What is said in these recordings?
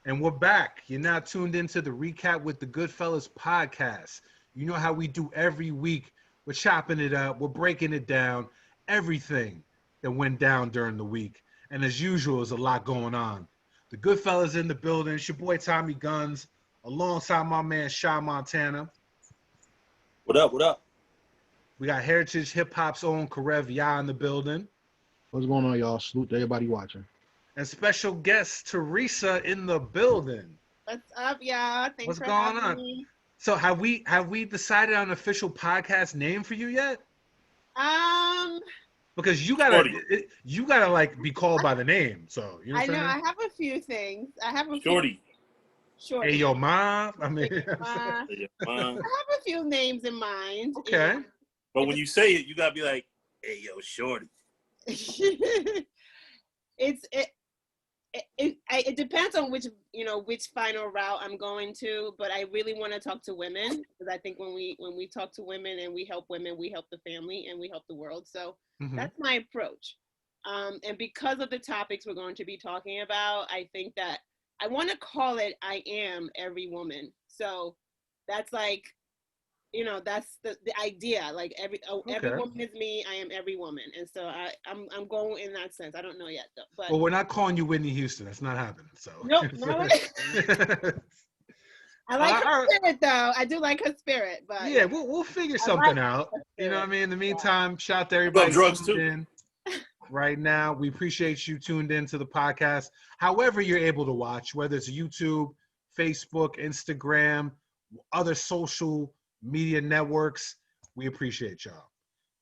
And we're back. You're now tuned into the recap with the GoodFellaz podcast. You know how we do every week. We're chopping it up. We're breaking it down. Everything that went down during the week. And as usual, there's a lot going on. The GoodFellaz in the building. It's your boy Tommy Guns, alongside my man Shy Montana. What up? What up? We got Heritage Hip Hop's own Karev Ya in the building. What's going on, y'all? Salute to everybody watching. And special guest Teresa in the building. What's up, y'all? Thanks for having me. So have we decided on an official podcast name for you yet? Because you gotta like be called by the name. So you know what I know I have a few things. I have a Shorty. Shorty. Hey yo, mom. I mean, I have a few names in mind. Okay. But when you say it, you gotta be like, "Hey yo, Shorty." It depends on which final route I'm going to, but I really want to talk to women, because I think when we talk to women and we help women, we help the family and we help the world. So that's my approach. And because of the topics we're going to be talking about, I think that I want to call it "I Am Every Woman." So that's like, that's the idea. Like every woman is me. I am every woman, and so I'm going in that sense. I don't know yet though. But well, we're not calling you Whitney Houston. That's not happening. So nope. I like her spirit though. I do like her spirit, but yeah, we'll figure something out. You know what I mean? In the meantime, shout out to everybody drugs tuned too. in right now. We appreciate you tuned in to the podcast. However you're able to watch, whether it's YouTube, Facebook, Instagram, other social media networks, we appreciate y'all.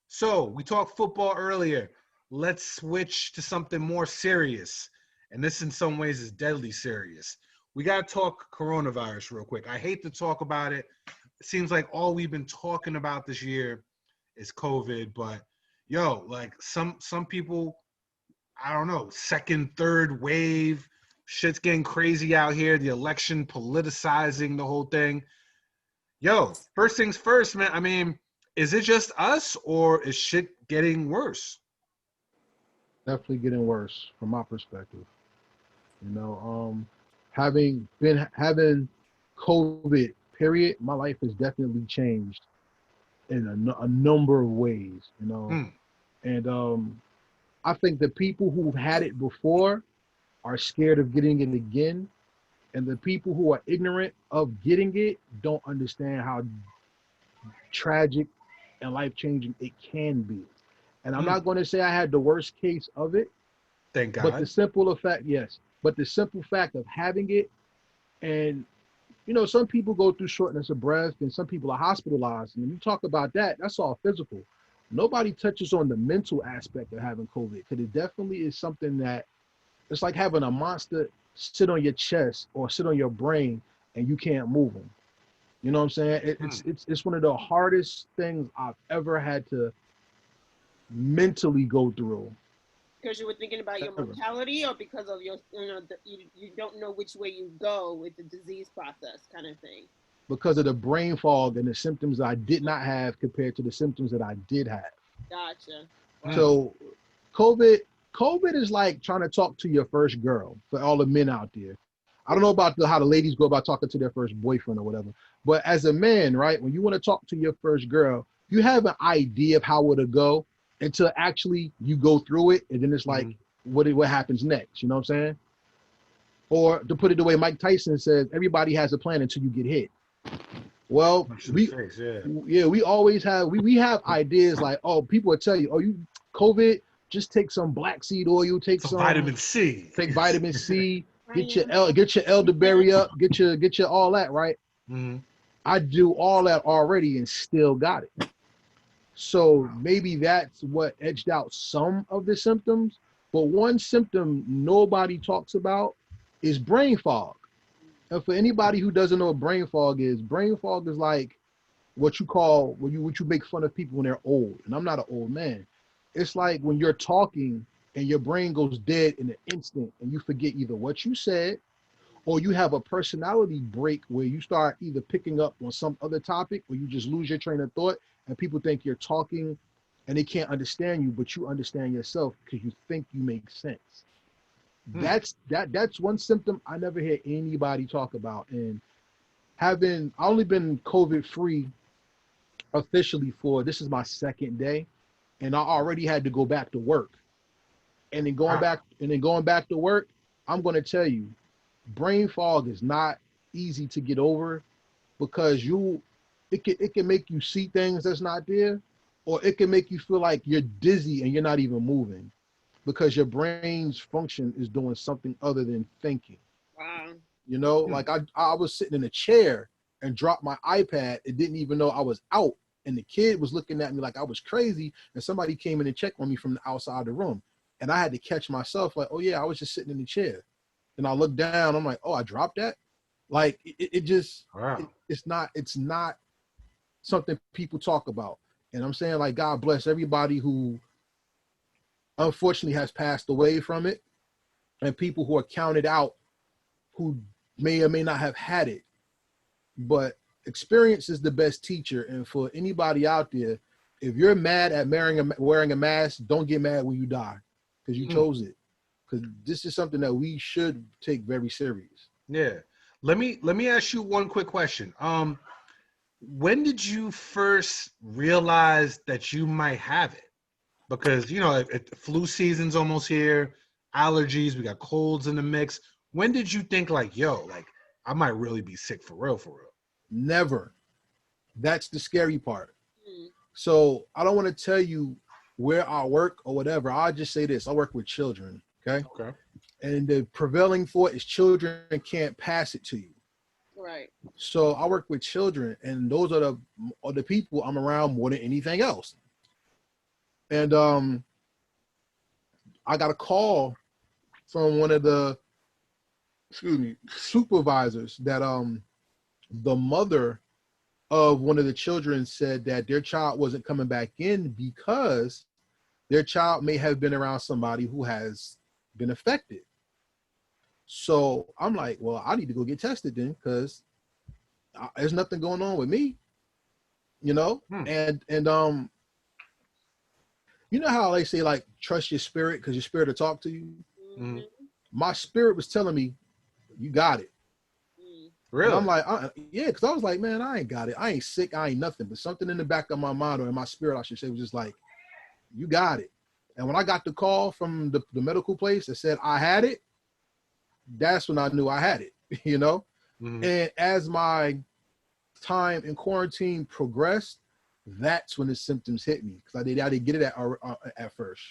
So we talked football earlier. Let's switch to something more serious. And this in some ways is deadly serious. We got to talk coronavirus real quick. I hate to talk about it. It seems like all we've been talking about this year is COVID, but yo, like some people, I don't know, second, third wave, shit's getting crazy out here. The election politicizing the whole thing. Yo, first things first, man. I mean, is it just us or is shit getting worse? Definitely getting worse from my perspective. Having COVID, period, my life has definitely changed in a number of ways, And I think the people who've had it before are scared of getting it again. And the people who are ignorant of getting it don't understand how tragic and life-changing it can be. And I'm not going to say I had the worst case of it. Thank God. But the simple fact of having it, and some people go through shortness of breath and some people are hospitalized. And when you talk about that, that's all physical. Nobody touches on the mental aspect of having COVID, because it definitely is something that it's like having a monster sit on your chest or sit on your brain and you can't move them. You know what I'm saying? It's one of the hardest things I've ever had to mentally go through. Because you were thinking about your mortality, or because of your, you don't know which way you go with the disease process kind of thing? Because of the brain fog and the symptoms I did not have compared to the symptoms that I did have. Gotcha. Wow. So COVID is like trying to talk to your first girl, for all the men out there. I don't know about how the ladies go about talking to their first boyfriend or whatever. But as a man, right, when you want to talk to your first girl, you have an idea of how it'll go until actually you go through it. And then it's like, what happens next? You know what I'm saying? Or to put it the way Mike Tyson says, everybody has a plan until you get hit. Well, we always have, we have ideas like, oh, people will tell you, oh, you COVID, just take some black seed oil, take some vitamin C. Take vitamin C, get your elderberry up, get your all that, right? I do all that already and still got it. So maybe that's what edged out some of the symptoms. But one symptom nobody talks about is brain fog. And for anybody who doesn't know what brain fog is like what you make fun of people when they're old. And I'm not an old man. It's like when you're talking and your brain goes dead in an instant and you forget either what you said, or you have a personality break where you start either picking up on some other topic, or you just lose your train of thought and people think you're talking and they can't understand you, but you understand yourself because you think you make sense. That's one symptom I never hear anybody talk about. And I only been COVID free officially for, this is my second day, and I already had to go back to work. And then going back to work, I'm going to tell you, brain fog is not easy to get over, because it can make you see things that's not there, or it can make you feel like you're dizzy and you're not even moving, because your brain's function is doing something other than thinking. Wow. You know, like I was sitting in a chair and dropped my iPad and didn't even know I was out. And the kid was looking at me like I was crazy. And somebody came in and checked on me from the outside of the room. And I had to catch myself like, oh yeah, I was just sitting in the chair. And I looked down, I'm like, oh, I dropped that. Like it just, wow. it's not something people talk about. And I'm saying, like, God bless everybody who unfortunately has passed away from it, and people who are counted out who may or may not have had it. But experience is the best teacher. And for anybody out there, if you're mad at wearing a mask, don't get mad when you die, because you chose it. Because this is something that we should take very serious. Yeah. Let me ask you one quick question. When did you first realize that you might have it? Because, you know, flu season's almost here, allergies, we got colds in the mix. When did you think like, yo, like I might really be sick for real, for real? Never. That's the scary part. So I don't want to tell you where I work or whatever. I'll just say this. I work with children. Okay. Okay. And the prevailing thought is children can't pass it to you. Right. So I work with children, and those are the people I'm around more than anything else. And I got a call from one of the supervisors that the mother of one of the children said that their child wasn't coming back in because their child may have been around somebody who has been affected. So I'm like, well, I need to go get tested then, because there's nothing going on with me, you know? And you know how they say, like, trust your spirit because your spirit will talk to you? Mm-hmm. My spirit was telling me, you got it. Really? And I'm like, yeah, because I was like, man, I ain't got it. I ain't sick. I ain't nothing. But something in the back of my mind, or in my spirit, I should say, was just like, you got it. And when I got the call from the medical place that said I had it, that's when I knew I had it, you know? And as my time in quarantine progressed, that's when the symptoms hit me, because I didn't get it at first.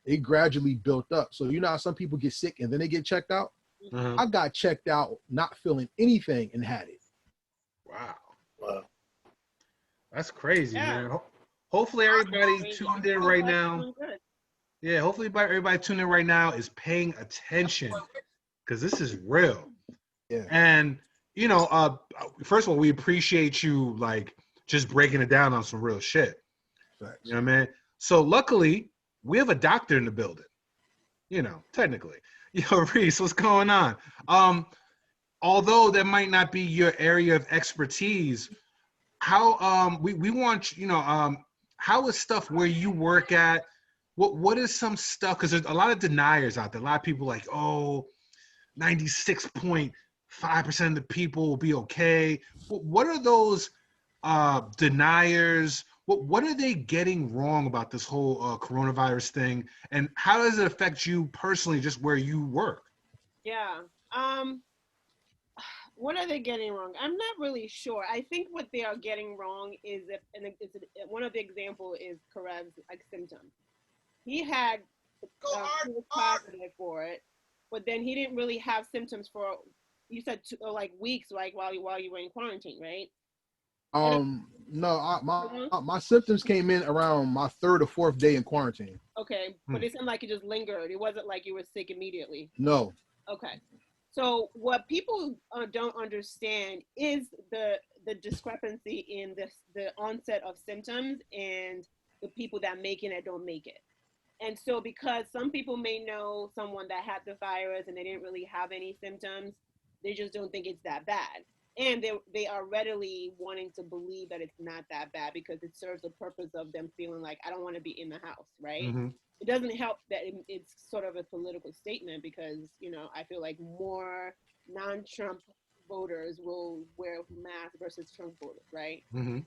It gradually built up. So you know how some people get sick and then they get checked out? I got checked out not feeling anything and had it. Wow. That's crazy, man. Hopefully everybody tuned in right now. Yeah, hopefully everybody tuned in right now is paying attention, because this is real. Yeah. And, you know, first of all, we appreciate you, like, just breaking it down on some real shit. Facts. You know what I mean? So luckily, we have a doctor in the building. You know, technically. Yo, Reese, what's going on? Although that might not be your area of expertise, how we want, you know, how is stuff where you work at? What is some stuff? Because there's a lot of deniers out there. A lot of people like, oh, 96.5% of the people will be okay. What are those deniers? What are they getting wrong about this whole coronavirus thing? And how does it affect you personally, just where you work? Yeah. What are they getting wrong? I'm not really sure. I think what they are getting wrong is one of the example is Karev's like symptoms. He had he was positive for it, but then he didn't really have symptoms for, you said like weeks, like while you were in quarantine, right? No, my symptoms came in around my third or fourth day in quarantine. Okay, but it seemed like it just lingered. It wasn't like you were sick immediately. No. Okay. So what people don't understand is the discrepancy in the onset of symptoms and the people that make it and don't make it. And so because some people may know someone that had the virus and they didn't really have any symptoms, they just don't think it's that bad. And they are readily wanting to believe that it's not that bad because it serves the purpose of them feeling like, I don't want to be in the house, right? it doesn't help that it's sort of a political statement because, you know, I feel like more non-Trump voters will wear masks versus Trump voters, right? Mm-hmm.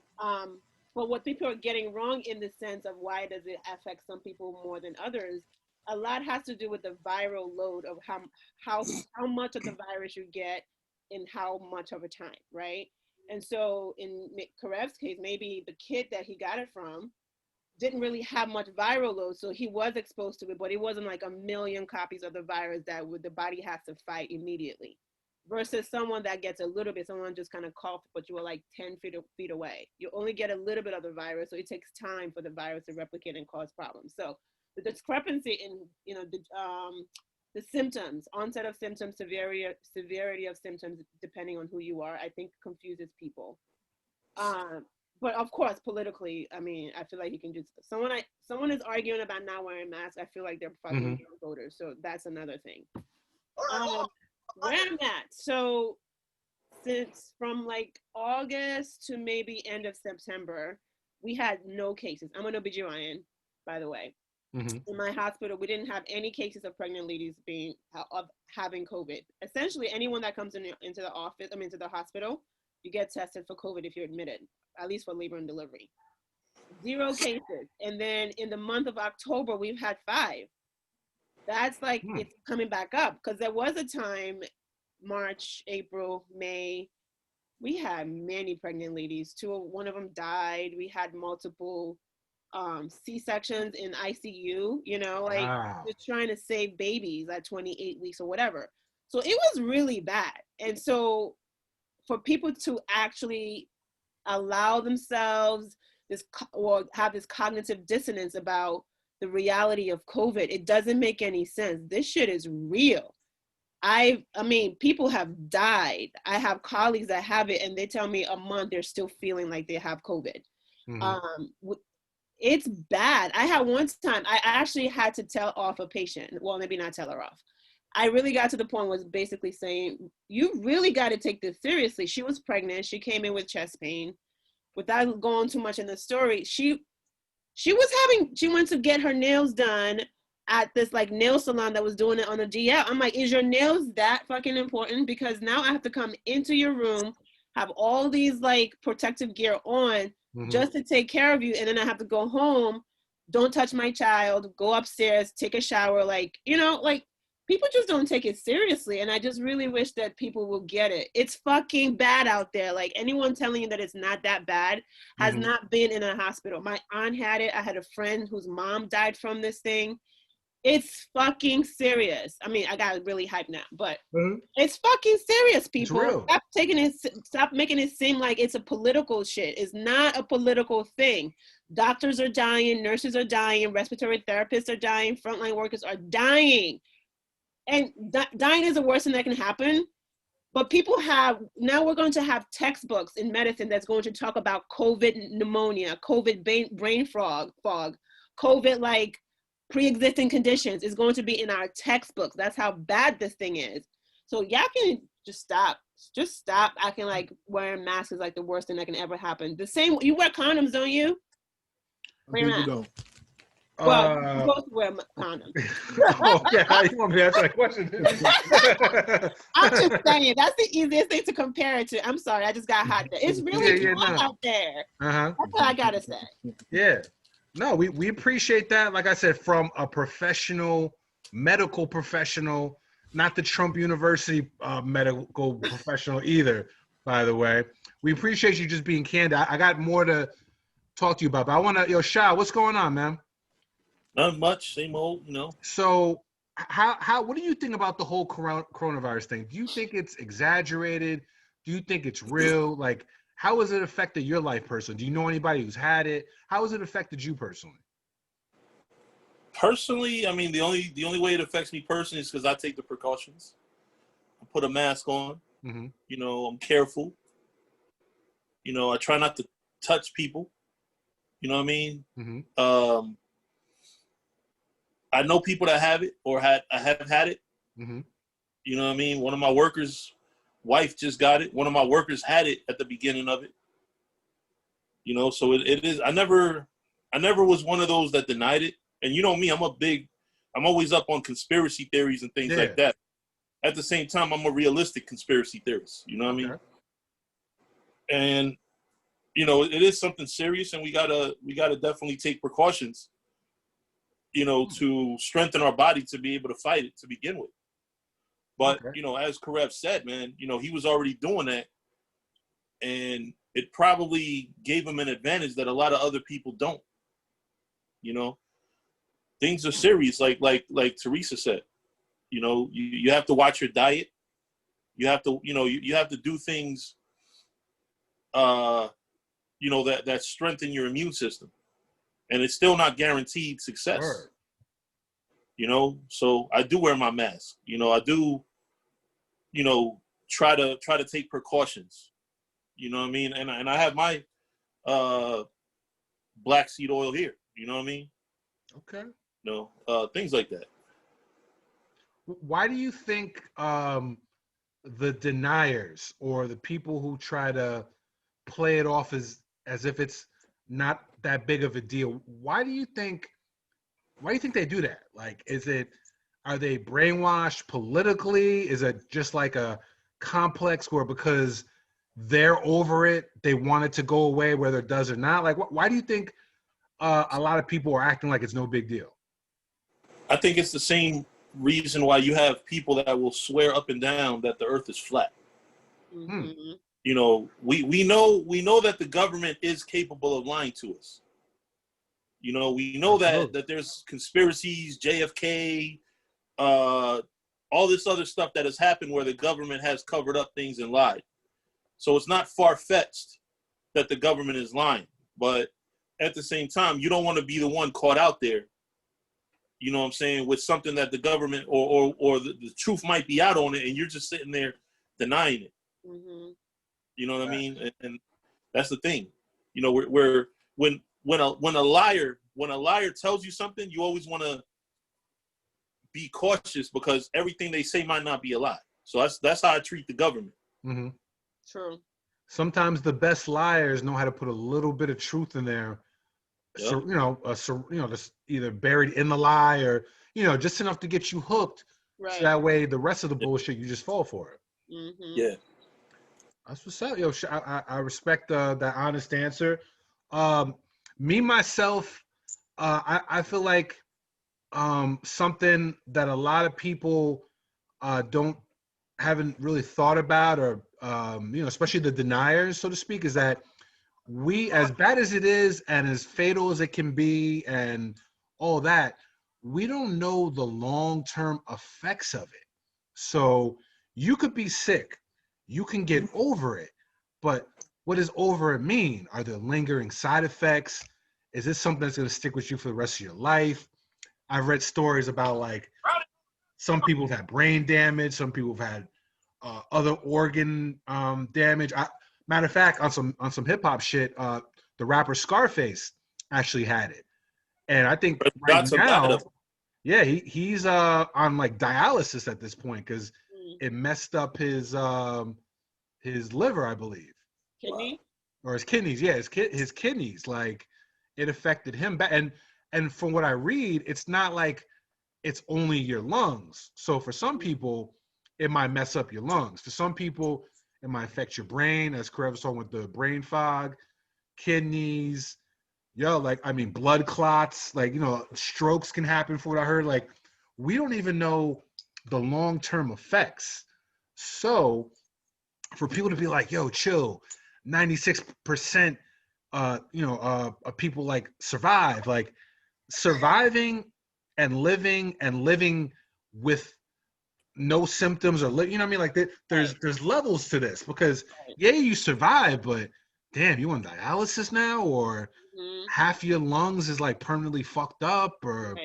But what people are getting wrong in the sense of why does it affect some people more than others, a lot has to do with the viral load of how much of the virus you get in how much of a time, right? And so in Karev's case, maybe the kid that he got it from didn't really have much viral load, so he was exposed to it, but it wasn't like a million copies of the virus that the body has to fight immediately. Versus someone that gets a little bit, someone just kind of coughed, but you were like 10 feet away. You only get a little bit of the virus, so it takes time for the virus to replicate and cause problems. So the discrepancy in, you know, the symptoms, onset of symptoms, severity of symptoms, depending on who you are, I think confuses people. But of course, politically, I mean, I feel like you can just someone is arguing about not wearing masks. I feel like they're fucking voters, so that's another thing. Where I'm at, so since from like August to maybe end of September, we had no cases. I'm an OBGYN, by the way. In my hospital, we didn't have any cases of pregnant ladies having COVID. Essentially, anyone that comes into the office, into the hospital, you get tested for COVID if you're admitted, at least for labor and delivery. 0 cases. And then in the month of October, we've had 5. That's like, it's coming back up because there was a time, March, April, May, we had many pregnant ladies. One of them died. We had multiple C-sections in ICU, you know, like just trying to save babies at 28 weeks or whatever. So it was really bad. And so for people to actually allow themselves or have this cognitive dissonance about the reality of COVID, it doesn't make any sense. This shit is real. I mean, people have died. I have colleagues that have it and they tell me a month they're still feeling like they have COVID. It's bad. I had one time, I actually had to tell off a patient. Well, maybe not tell her off. I really got to the point was basically saying, you really got to take this seriously. She was pregnant. She came in with chest pain. Without going too much in the story, she went to get her nails done at this like nail salon that was doing it on a DL. I'm like, is your nails that fucking important? Because now I have to come into your room, have all these like protective gear on just to take care of you. And then I have to go home, don't touch my child, go upstairs, take a shower. Like, you know, like people just don't take it seriously. And I just really wish that people will get it. It's fucking bad out there. Like anyone telling you that it's not that bad has not been in a hospital. My aunt had it. I had a friend whose mom died from this thing. It's fucking serious. I mean, I got really hyped now, but it's fucking serious, people. Stop making it seem like it's a political shit. It's not a political thing. Doctors are dying, nurses are dying, respiratory therapists are dying, frontline workers are dying. And dying is the worst thing that can happen. But now we're going to have textbooks in medicine that's going to talk about COVID pneumonia, COVID brain fog, COVID like pre-existing conditions is going to be in our textbooks. That's how bad this thing is. So y'all can just stop acting like wearing masks is like the worst thing that can ever happen. The same, you wear condoms, don't you? Wear your mask. Well, you're supposed to wear condoms. Okay, you want me to answer that question? I'm just saying, that's the easiest thing to compare it to. I'm sorry, I just got hot there. It's really hot out there. That's what I gotta say. Yeah. No, we appreciate that. Like I said, from a medical professional, not the Trump University medical professional either, by the way. We appreciate you just being candid. I got more to talk to you about, but I want to, Shah, what's going on, man? Not much, same old, you know. So what do you think about the whole coronavirus thing? Do you think it's exaggerated? Do you think it's real? Like, how has it affected your life personally? Do you know anybody who's had it? How has it affected you personally? Personally, I mean, the only way it affects me personally is because I take the precautions. I put a mask on. You know, I'm careful. You know, I try not to touch people. You know what I mean? I know people that have it or have had it. You know what I mean? One of my workers' wife just got it. One of my workers had it at the beginning of it. You know, so it is. I never was one of those that denied it. And you know me, I'm always up on conspiracy theories and things like that. At the same time, I'm a realistic conspiracy theorist. You know what I mean? And you know, it is something serious, and we gotta definitely take precautions, you know, to strengthen our body to be able to fight it to begin with. But you know, as Karev said, man, you know, he was already doing that, and it probably gave him an advantage that a lot of other people don't. You know, things are serious, like Teresa said. You know, you have to watch your diet. You have to, you know, you have to do things, you know, that strengthen your immune system. And it's still not guaranteed success. Sure. You know, so I do wear my mask. You know, I do, you know, try to take precautions. You know what I mean? And I have my black seed oil here. You know what I mean? Okay. You know, things like that. Why do you think the deniers or the people who try to play it off as if it's not that big of a deal, why do you think they do that? Like, are they brainwashed politically? Is it just like a complex where because they're over it, they want it to go away whether it does or not? Like, why do you think a lot of people are acting like it's no big deal? I think it's the same reason why you have people that will swear up and down that the earth is flat. Mm-hmm. You know, we know that the government is capable of lying to us. You know, we know that there's conspiracies, JFK, all this other stuff that has happened where the government has covered up things and lied. So it's not far-fetched that the government is lying. But at the same time, you don't want to be the one caught out there, you know what I'm saying, with something that the government or the truth might be out on it, and you're just sitting there denying it. Mm-hmm. You know what I mean? And that's the thing. You know, when a liar tells you something, you always want to be cautious because everything they say might not be a lie. So that's how I treat the government. Mm-hmm. True. Sometimes the best liars know how to put a little bit of truth in there. Yep. So, just either buried in the lie or, you know, just enough to get you hooked. Right. So that way the rest of the bullshit, you just fall for it. Mm-hmm. Yeah. That's what's up, yo. I respect that honest answer. Me, myself, I feel like something that a lot of people haven't really thought about or, especially the deniers, so to speak, is that we, as bad as it is and as fatal as it can be and all that, we don't know the long-term effects of it. So you could be sick, you can get over it, but what does over it mean? Are there lingering side effects? Is this something that's going to stick with you for the rest of your life? I've read stories about like some people have had brain damage, some people have had other organ damage. Matter of fact, on some hip hop shit, the rapper Scarface actually had it, and I think right now, yeah, he's on like dialysis at this point because it messed up his liver, I believe, kidney, or his kidneys. Yeah, his kidneys, like it affected him. And from what I read, it's not like it's only your lungs. So for some people, it might mess up your lungs. For some people, it might affect your brain, as Karev was talking with the brain fog, kidneys, blood clots, strokes can happen for what I heard. Like, we don't even know the long-term effects. So for people to be like, yo, chill, 96%, of people like survive, like surviving and living with no symptoms or you know what I mean? Like there's levels to this because yeah, you survive, but damn, you on dialysis now, or half your lungs is like permanently fucked up, or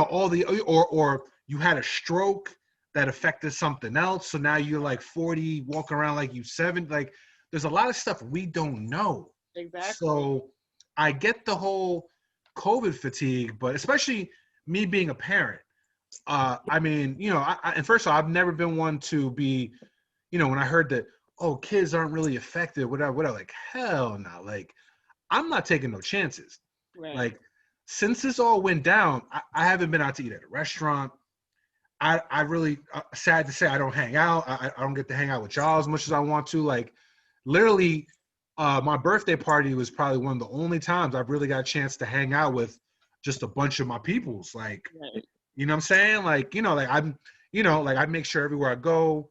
all the or you had a stroke that affected something else, so now you're like 40, walking around like you 7. Like there's a lot of stuff we don't know. Exactly. So I get the whole COVID fatigue, but especially me being a parent. And first of all, I've never been one to be, when I heard that, oh, kids aren't really affected, whatever, like, hell no. Like, I'm not taking no chances. Right. Like, since this all went down, I haven't been out to eat at a restaurant. I really, sad to say, I don't hang out. I don't get to hang out with y'all as much as I want to. Like, literally, my birthday party was probably one of the only times I've really got a chance to hang out with just a bunch of my peoples. Like, Right. you know what I'm saying? Like, like I make sure everywhere I go,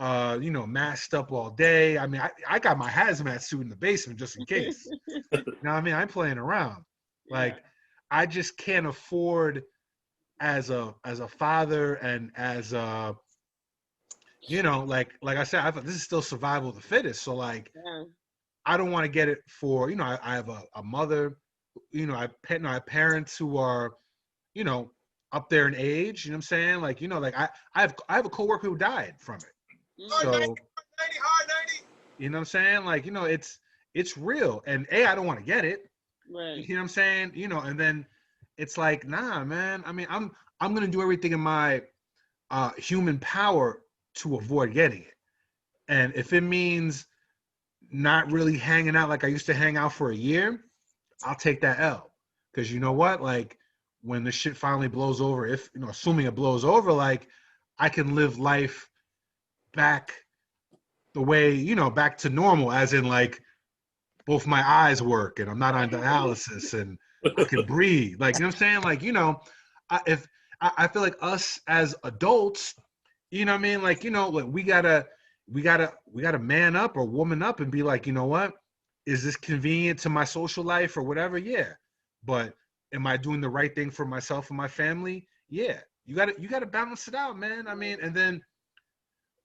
masked up all day. I mean, I got my hazmat suit in the basement just in case. You know what I mean? I'm playing around. Like, I just can't afford as a father and as a, like I said, I thought this is still survival of the fittest. So like, I don't want to get it for, I have a mother, I have parents who are, up there in age, you know what I'm saying? Like, I have a coworker who died from it. So, 90, you know what I'm saying? Like, it's real. And I don't want to get it. Right. You know what I'm saying? And then it's like, nah, man. I mean, I'm going to do everything in my human power to avoid getting it. And if it means not really hanging out like I used to hang out for a year, I'll take that L. Because you know what? Like, when the shit finally blows over, if, assuming it blows over, like, I can live life back the way, back to normal, as in, like, both my eyes work and I'm not on dialysis and I can breathe. Like, you know what I'm saying? Like, I feel like us as adults, you know what I mean? Like, like we gotta man up or woman up and be like, you know what? Is this convenient to my social life or whatever? Yeah. But am I doing the right thing for myself and my family? Yeah. You gotta balance it out, man. I mean, and then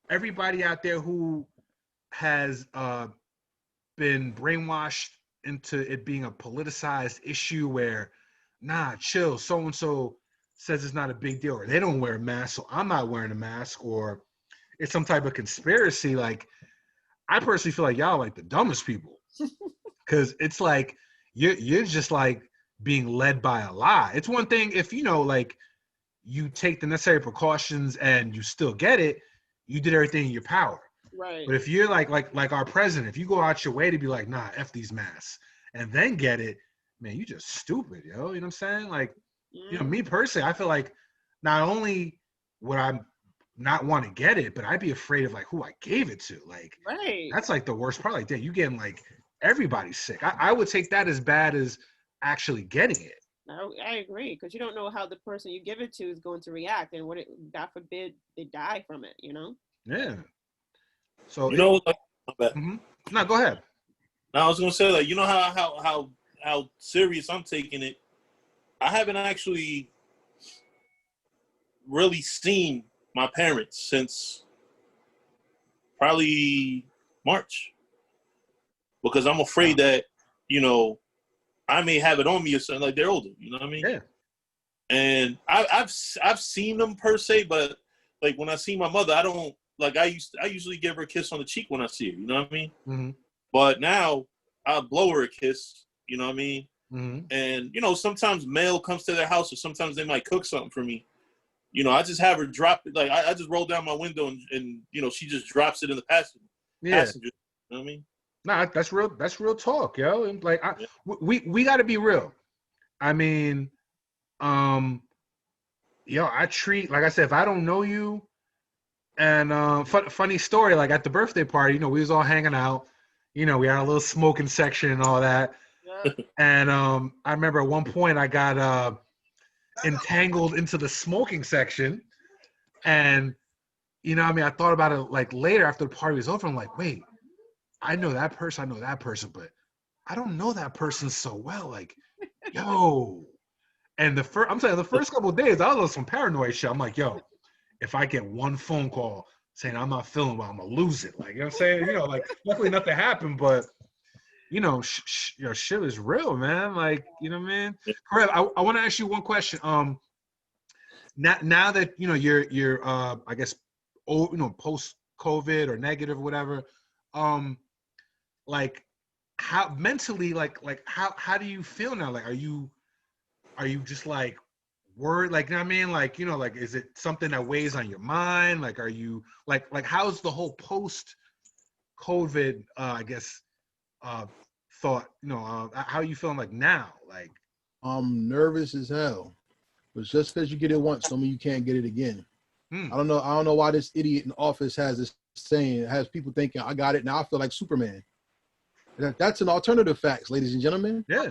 everybody out there who has been brainwashed into it being a politicized issue where, nah, chill, so-and-so says it's not a big deal, or they don't wear a mask, so I'm not wearing a mask, or it's some type of conspiracy. Like, I personally feel like y'all like the dumbest people, because it's like you're just like being led by a lie. It's one thing if like you take the necessary precautions and you still get it, you did everything in your power. Right. But if you're like our president, if you go out your way to be like, nah, F these masks, and then get it, man, you just stupid, yo. You know what I'm saying? Like, me personally, I feel like not only would I not want to get it, but I'd be afraid of like who I gave it to. Like, that's like the worst part. Like, damn, you getting like everybody's sick. I would take that as bad as actually getting it. I agree, because you don't know how the person you give it to is going to react, and God forbid they die from it. Yeah. So like, no, go ahead. Now I was gonna say, like, how serious I'm taking it. I haven't actually really seen my parents since probably March, because I'm afraid that I may have it on me or something. Like, they're older, you know what I mean? Yeah. And I've seen them per se, but like when I see my mother, I don't. Like, I usually give her a kiss on the cheek when I see her, you know what I mean? Mm-hmm. But now I'll blow her a kiss, you know what I mean? Mm-hmm. And, sometimes mail comes to their house, or sometimes they might cook something for me. I just have her drop it. Like, I just roll down my window and she just drops it in the passenger. Yeah. You know what I mean? Nah, that's real talk, yo. And like, we got to be real. I mean, I treat, like I said, if I don't know you, and funny story, like at the birthday party, we was all hanging out, we had a little smoking section and all that. Yeah. And I remember at one point I got entangled into the smoking section, and I thought about it like later after the party was over. I'm like, wait, I know that person, but I don't know that person so well. Like, yo. And the first couple of days, I was on some paranoid shit. I'm like, yo, if I get one phone call saying I'm not feeling well, I'm gonna lose it. Like, you know what I'm saying? Like, luckily nothing happened, but shit is real, man. Like, you know what I mean? Correct. I want to ask you one question. Now that you're I guess, post COVID or negative or whatever, like, how mentally, like how do you feel now? Like, are you just like worried? Like, you know what I mean? Like, like, is it something that weighs on your mind? Like, are you like how's the whole post COVID I guess thought, how are you feeling like now? Like, I'm nervous as hell. But just because you get it once, don't mean you can't get it again. I don't know why this idiot in office has this saying. It has people thinking, I got it, now I feel like Superman. That's an alternative facts, ladies and gentlemen. Yeah.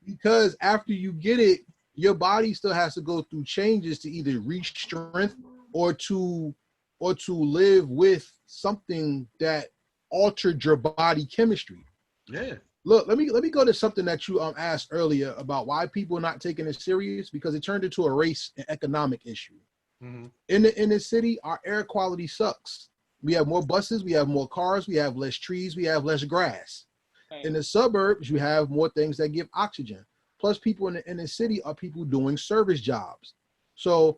Because after you get it, your body still has to go through changes to either reach strength or to live with something that altered your body chemistry. Yeah. Look, let me go to something that you asked earlier about why people are not taking it serious, because it turned into a race and economic issue. Mm-hmm. In the city, our air quality sucks. We have more buses, we have more cars, we have less trees, we have less grass. Right. In the suburbs, you have more things that give oxygen. Plus, people in the city are people doing service jobs. So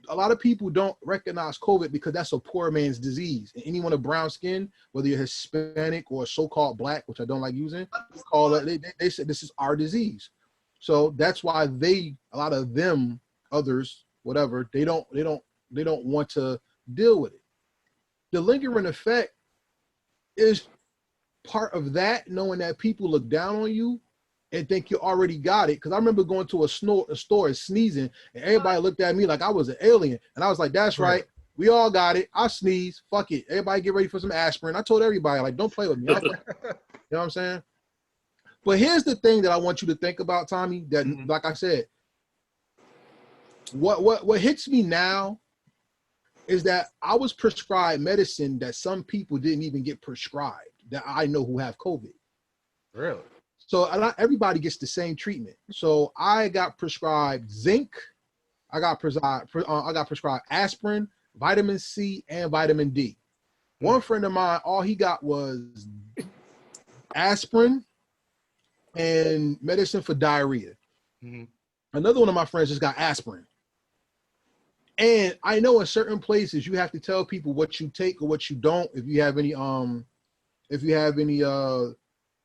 a lot of people don't recognize COVID because that's a poor man's disease. And anyone of brown skin, whether you're Hispanic or so-called black, which I don't like using, call it, they said this is our disease. So that's why a lot of them, others, whatever, they don't want to deal with it. The lingering effect is part of that, knowing that people look down on you and think you already got it. Because I remember going to a store and sneezing, and everybody looked at me like I was an alien. And I was like, that's right. We all got it. I sneeze. Fuck it. Everybody get ready for some aspirin. I told everybody, like, don't play with me. You know what I'm saying? But here's the thing that I want you to think about, Tommy, that, like I said, what hits me now is that I was prescribed medicine that some people didn't even get prescribed, that I know who have COVID. Really? So not everybody gets the same treatment. So I got prescribed zinc. I got prescribed aspirin, vitamin C, and vitamin D. One friend of mine, all he got was aspirin and medicine for diarrhea. Mm-hmm. Another one of my friends just got aspirin. And I know in certain places you have to tell people what you take or what you don't if you have any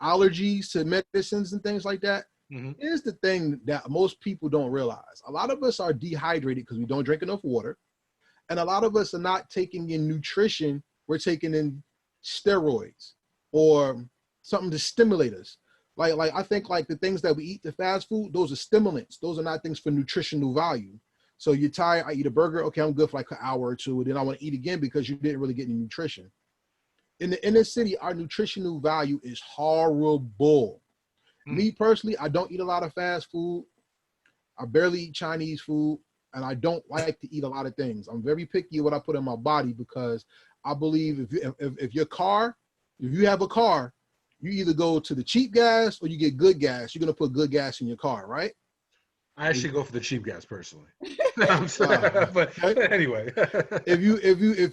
allergies to medicines and things like that. Mm-hmm. Here's the thing that most people don't realize. A lot of us are dehydrated because we don't drink enough water. And a lot of us are not taking in nutrition. We're taking in steroids or something to stimulate us. Like I think like the things that we eat, the fast food, those are stimulants. Those are not things for nutritional value. So you're tired, I eat a burger, okay, I'm good for like an hour or two, and then I want to eat again because you didn't really get any nutrition. In the inner city, our nutritional value is horrible. Me personally, I don't eat a lot of fast food. I barely eat Chinese food, and I don't like to eat a lot of things. I'm very picky what I put in my body because I believe if you have a car, you either go to the cheap gas or you get good gas. You're gonna put good gas in your car, right? I actually go for the cheap gas personally. But anyway, if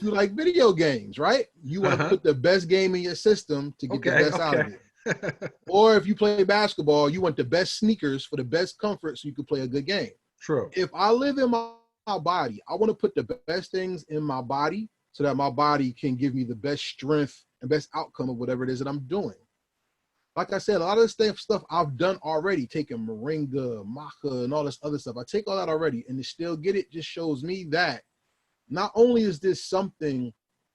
you like video games, right? You want to put the best game in your system to get the best out of it. Or if you play basketball, you want the best sneakers for the best comfort so you can play a good game. True. If I live in my body, I want to put the best things in my body so that my body can give me the best strength and best outcome of whatever it is that I'm doing. Like I said, a lot of the stuff I've done already, taking moringa, maca, and all this other stuff. I take all that already, and to still get it just shows me that not only is this something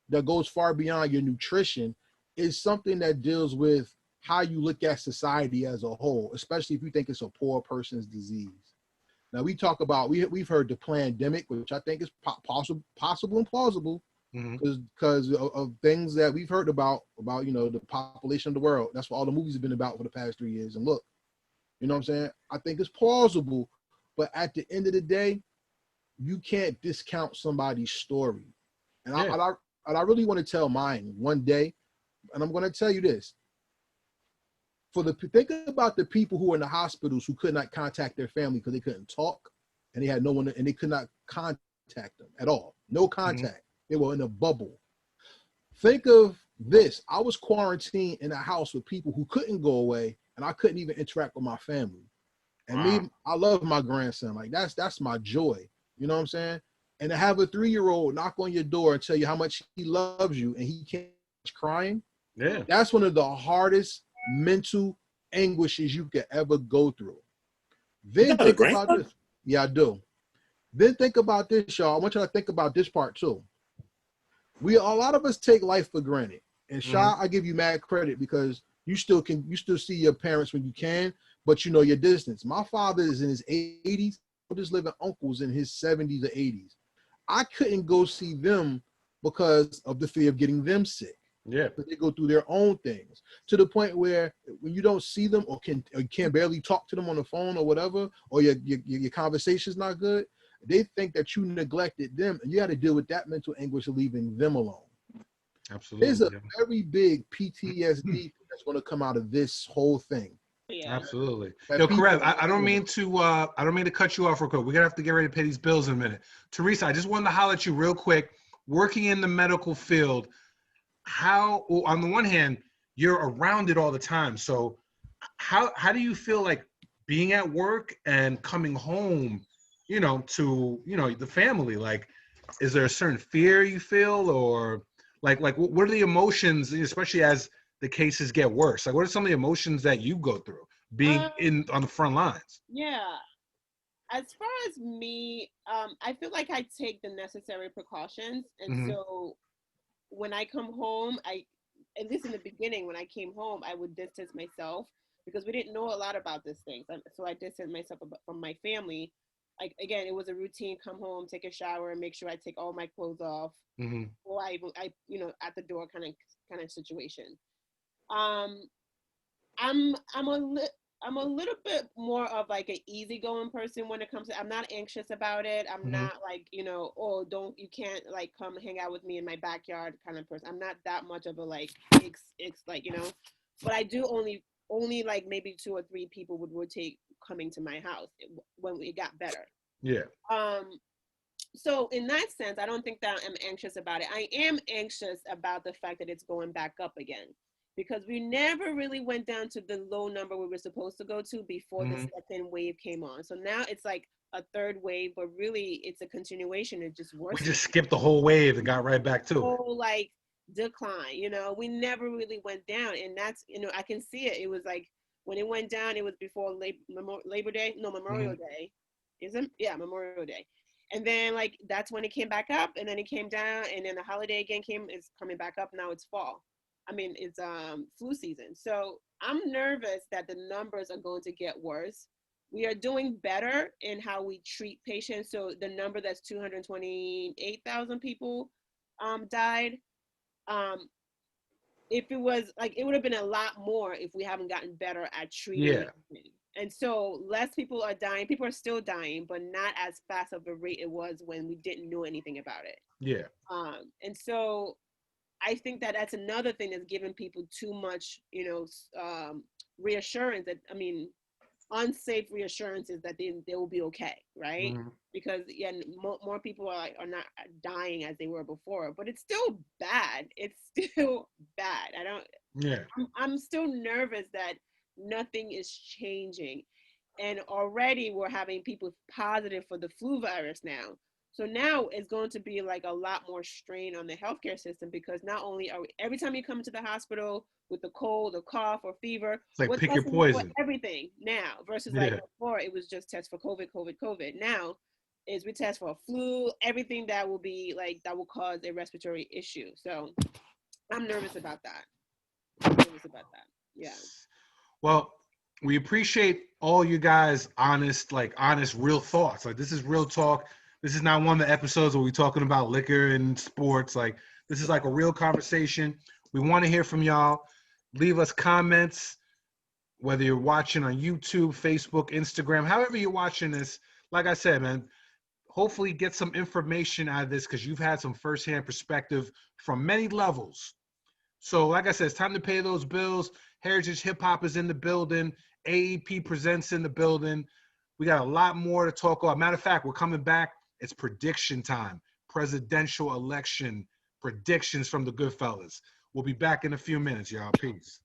that goes far beyond your nutrition, it's something that deals with how you look at society as a whole, especially if you think it's a poor person's disease. Now, we talk about, we've heard the pandemic, which I think is possible and plausible, because of things that we've heard about the population of the world. That's what all the movies have been about for the past 3 years. And look, you know what I'm saying? I think it's plausible, but at the end of the day, you can't discount somebody's story. And I really want to tell mine one day, and I'm going to tell you this. Think about the people who were in the hospitals who could not contact their family because they couldn't talk, and they had no one, and they could not contact them at all. No contact. They were in a bubble. Think of this. I was quarantined in a house with people who couldn't go away, and I couldn't even interact with my family. And me, I love my grandson. Like that's my joy. You know what I'm saying? And to have a 3-year-old knock on your door and tell you how much he loves you and he can't crying. Yeah. That's one of the hardest mental anguishes you could ever go through. Then think about this. Yeah, I do. Then think about this, y'all. I want you to think about this part too. A lot of us take life for granted. And Sha, I give you mad credit because you still see your parents when you can, but you know your distance. My father is in his 80s. Just living uncles in his 70s or 80s. I couldn't go see them because of the fear of getting them sick. Yeah. But they go through their own things to the point where when you don't see them or can't barely talk to them on the phone or whatever, or your conversation's not good, they think that you neglected them, and you got to deal with that mental anguish of leaving them alone. Absolutely. There's a very big PTSD that's going to come out of this whole thing. Yeah. Absolutely. That Yo, people- Karev, I don't mean to cut you off real quick. We're gonna have to get ready to pay these bills in a minute. Teresa, I just wanted to holler at you real quick. Working in the medical field, how on the one hand, you're around it all the time. So how do you feel like being at work and coming home, to the family? Like, is there a certain fear you feel, or like what are the emotions, especially as the cases get worse? Like, what are some of the emotions that you go through being on the front lines? Yeah. As far as me, I feel like I take the necessary precautions. And so when I come home, at least in the beginning, when I came home, I would distance myself because we didn't know a lot about these things. So I distanced myself from my family. Like, again, it was a routine: come home, take a shower, and make sure I take all my clothes off. Or I at the door kind of situation. I'm a little bit more of like an easygoing person when it comes to. I'm not anxious about it. I'm not like, oh, you can't like come hang out with me in my backyard kind of person. I'm not that much of a like it's like, but I do only like maybe 2 or 3 people would rotate coming to my house when it got better. Yeah. So in that sense, I don't think that I'm anxious about it. I am anxious about the fact that it's going back up again, because we never really went down to the low number we were supposed to go to before the second wave came on. So now it's like a third wave, but really it's a continuation. It just worse. We just skipped the whole wave and got right back to it. Whole like decline, we never really went down, and that's I can see it. It was like when it went down, it was before Labor Day, no, Memorial Day, isn't? Yeah, Memorial Day. And then like that's when it came back up, and then it came down, and then the holiday again it's coming back up. Now it's fall. I mean, it's flu season. So I'm nervous that the numbers are going to get worse. We are doing better in how we treat patients. So the number that's 228,000 people died. If it was like, it would have been a lot more if we haven't gotten better at treating. Yeah. And so less people are dying. People are still dying, but not as fast of a rate it was when we didn't know anything about it. Yeah. And so I think that that's another thing that's giving people too much, reassurance unsafe reassurances that they will be okay, right? Because more people are not dying as they were before, but it's still bad. It's still bad. I'm still nervous that nothing is changing, and already we're having people positive for the flu virus now. So now it's going to be like a lot more strain on the healthcare system, because not only are we, every time you come to the hospital with a cold or cough or fever, it's like we're pick your testing poison. for everything now, versus like before it was just test for COVID. Now is we test for a flu, everything that will be like that will cause a respiratory issue. So I'm nervous about that. Yeah. Well, we appreciate all you guys honest, real thoughts. Like, this is real talk. This is not one of the episodes where we're talking about liquor and sports. Like, this is like a real conversation. We want to hear from y'all. Leave us comments, whether you're watching on YouTube, Facebook, Instagram, however you're watching this. Like I said, man, hopefully get some information out of this, because you've had some firsthand perspective from many levels. So like I said, it's time to pay those bills. Heritage Hip Hop is in the building. AEP Presents in the building. We got a lot more to talk about. Matter of fact, we're coming back. It's prediction time. Presidential election predictions from the GoodFellaz. We'll be back in a few minutes, y'all. Peace.